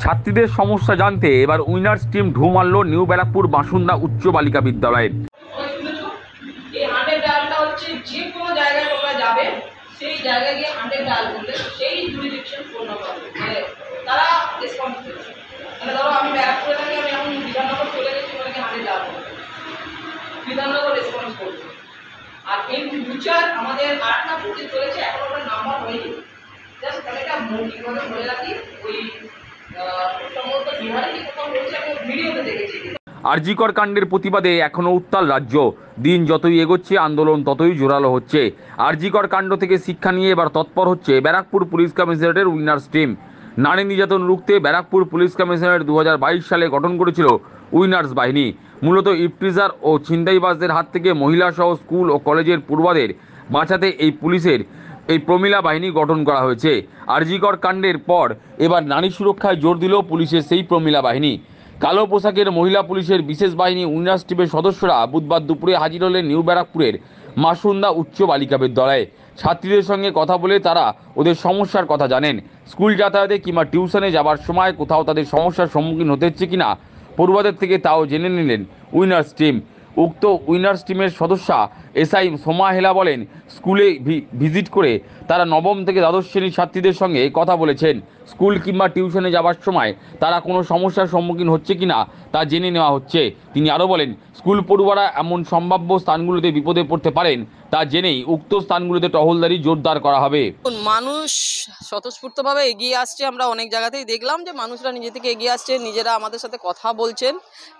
ছাত্রীদের সমস্যা জানতে এবার উইনার্স টিম ঢু মারল নিউ ব্যারাকপুর বাসুন্দা উচ্চ বালিকা বিদ্যালয়ে। এই 100 ডায়ালটা হচ্ছে যে কোনো জায়গায় তোমরা যাবে সেই জায়গায় গিয়ে 100 ডায়াল করলে সেই জুরিডিকশন ফোন নাম্বার মানে তারা রেসপন্স করবে। মানে ধরো আমি ব্যারাকপুরে থাকি, আমি এখন বিধাননগর চলে গেছি, ওনাকে 100 ডায়াল করবো, বিধাননগর রেসপন্স করবে। আর ইন ফিউচার আমাদের আরেকটা প্রজেক্ট চলেছে, এখন ওটার নাম্বার হয়নি, জাস্ট তাহলে একটা মৌখিকভাবে বলে রাখি, ওই সম্ভবত বিহারে কি কোথাও হয়েছে, আমি ভিডিওতে দেখেছি। আরজিকর কাণ্ডের প্রতিবাদে এখনও উত্তাল রাজ্য। দিন যতই এগোচ্ছে আন্দোলন ততই জোরালো হচ্ছে। আরজিকর কাণ্ড থেকে শিক্ষা নিয়ে এবার তৎপর হচ্ছে ব্যারাকপুর পুলিশ কমিশনারেটের উইনার্স টিম। নারী নির্যাতন রুখতে ব্যারাকপুর পুলিশ কমিশনারেট 2022 সালে গঠন করেছিল উইনার্স বাহিনী। মূলত ইফটিজার ও ছিনতাইবাজদের হাত থেকে মহিলাসহ স্কুল ও কলেজের পড়ুয়াদের বাঁচাতে এই পুলিশের এই প্রমিলা বাহিনী গঠন করা হয়েছে। আরজিকর কাণ্ডের পর এবার নারী সুরক্ষায় জোর দিল পুলিশের সেই প্রমিলা বাহিনী। কালো পোশাকের মহিলা পুলিশের বিশেষ বাহিনী উইনার্স টিমের সদস্যরা বুধবার দুপুরে হাজির হলেন নিউ ব্যারাকপুরের মাসুন্দা উচ্চ বালিকা বিদ্যালয়ে। ছাত্রীদের সঙ্গে কথা বলে তারা ওদের সমস্যার কথা জানেন। স্কুল যাতায়াতে কিংবা টিউশনে যাবার সময় কোথাও তাদের সমস্যার সম্মুখীন হতে হচ্ছে কিনা পড়ুয়াদের থেকে তাও জেনে নিলেন উইনার্স টিম। উক্ত উইনার্স টিমের সদস্যা এসআই সোমা হেলা বলেন, স্কুলে ভিজিট করে তারা নবম থেকে দ্বাদশ শ্রেণীর ছাত্রীদের সঙ্গে কথা বলেছেন। স্কুল কিংবা টিউশনে যাবার সময় তারা কোনো সমস্যার সম্মুখীন হচ্ছে কিনা তা জেনে নেওয়া হচ্ছে। তিনি আরও বলেন, স্কুল পড়ুয়ারা এমন সম্ভাব্য স্থানগুলোতে বিপদে পড়তে পারেন তা জেনেই উক্ত স্থানগুলোতে টহলদারি জোরদার করা হবে। মানুষ স্বতঃস্ফূর্তভাবে এগিয়ে আসছে, আমরা অনেক জায়গাতেই দেখলাম যে মানুষরা নিজে থেকে এগিয়ে আসছে, নিজেরা আমাদের সাথে কথা বলছেন।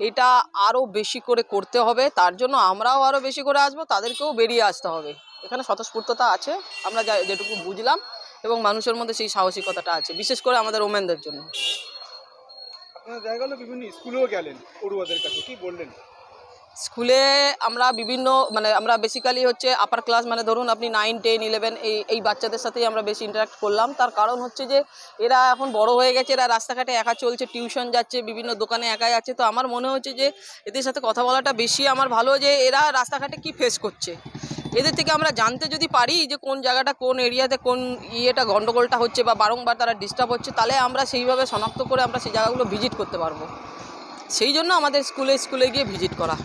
এটা আরও বেশি করে করতে হবে, তার জন্য আমরাও আরও বেশি করে আসবো, তাদেরকেও বেরিয়ে আসতে হবে। এখানে স্বতঃস্ফূর্ততা আছে, আমরা যেটুকু বুঝলাম, এবং মানুষের মধ্যে সেই সাহসিকতাটা আছে, বিশেষ করে আমাদের ওমেনদের জন্য। আপনারা দেখা গেল বিভিন্ন স্কুলেও গেলেন, পড়ুয়াদের কাছে কি বললেন? স্কুলে আমরা বিভিন্ন আমরা বেসিক্যালি হচ্ছে আপার ক্লাস, মানে ধরুন আপনি 9, 10, 11 এই বাচ্চাদের সাথেই আমরা বেশি ইন্টারাক্ট করলাম। তার কারণ হচ্ছে যে এরা এখন বড় হয়ে গেছে, এরা রাস্তাঘাটে একা চলছে, টিউশন যাচ্ছে, বিভিন্ন দোকানে একা যাচ্ছে। তো আমার মনে হচ্ছে যে এদের সাথে কথা বলাটা বেশি আমার ভালো, যে এরা রাস্তাঘাটে কি ফেস করছে। এদের থেকে আমরা জানতে যদি পারি যে কোন জায়গাটা, কোন এরিয়াতে কোন গন্ডগোলটা হচ্ছে বা বারংবার তারা ডিস্টার্ব হচ্ছে, তাহলে আমরা সেইভাবে শনাক্ত করে আমরা সেই জায়গাগুলো ভিজিট করতে পারবো। সেই জন্য আমাদের স্কুলে গিয়ে ভিজিট করা।